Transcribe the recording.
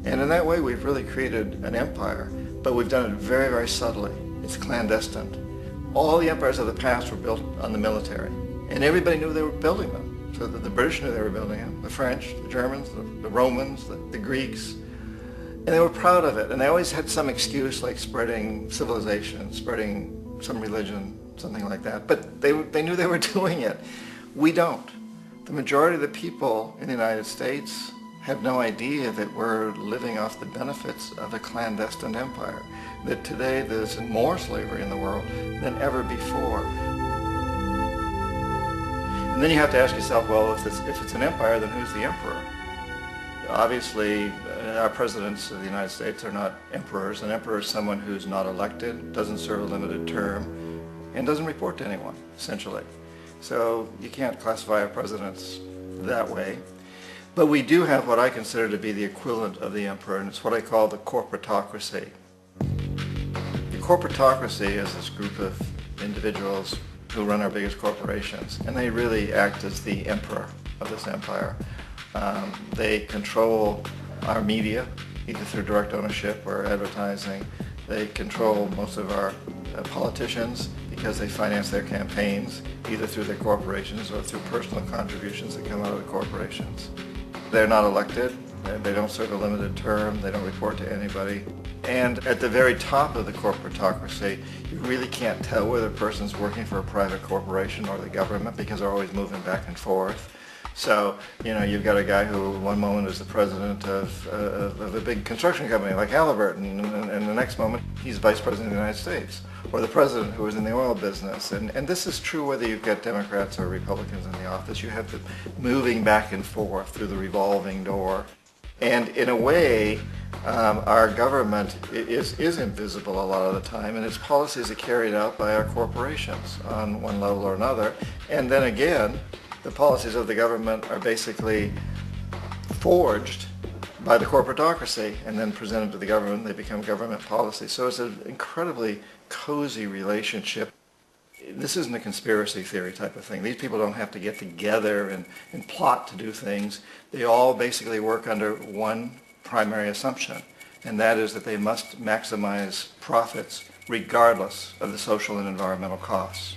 And in that way, we've really created an empire, but we've done it very, very subtly. It's clandestine. All the empires of the past were built on the military, and everybody knew they were building them. So that the British knew they were building them, the French, the Germans, the Romans, the Greeks, and they were proud of it. And they always had some excuse like spreading civilization, spreading some religion, something like that. But they knew they were doing it. We don't. The majority of the people in the United States have no idea that we're living off the benefits of a clandestine empire, that today there's more slavery in the world than ever before. And then you have to ask yourself, well, if it's an empire, then who's the emperor? Obviously, our presidents of the United States are not emperors. An emperor is someone who's not elected, doesn't serve a limited term, and doesn't report to anyone, essentially. So you can't classify our presidents that way. But we do have what I consider to be the equivalent of the emperor, and it's what I call the corporatocracy. The corporatocracy is this group of individuals who run our biggest corporations, and they really act as the emperor of this empire. They control our media, either through direct ownership or advertising. They control most of our politicians because they finance their campaigns, either through their corporations or through personal contributions that come out of the corporations. They're not elected, they don't serve a limited term, they don't report to anybody. And at the very top of the corporatocracy, you really can't tell whether a person's working for a private corporation or the government because they're always moving back and forth. So, you've got a guy who one moment is the president of a big construction company like Halliburton, and the next moment he's vice president of the United States, or the president who is in the oil business. And this is true whether you've got Democrats or Republicans in the office. You have them moving back and forth through the revolving door. And in a way, our government is invisible a lot of the time, and its policies are carried out by our corporations on one level or another. And then again, the policies of the government are basically forged by the corporatocracy and then presented to the government. They become government policy. So it's an incredibly cozy relationship. This isn't a conspiracy theory type of thing. These people don't have to get together and plot to do things. They all basically work under one primary assumption, and that is that they must maximize profits regardless of the social and environmental costs.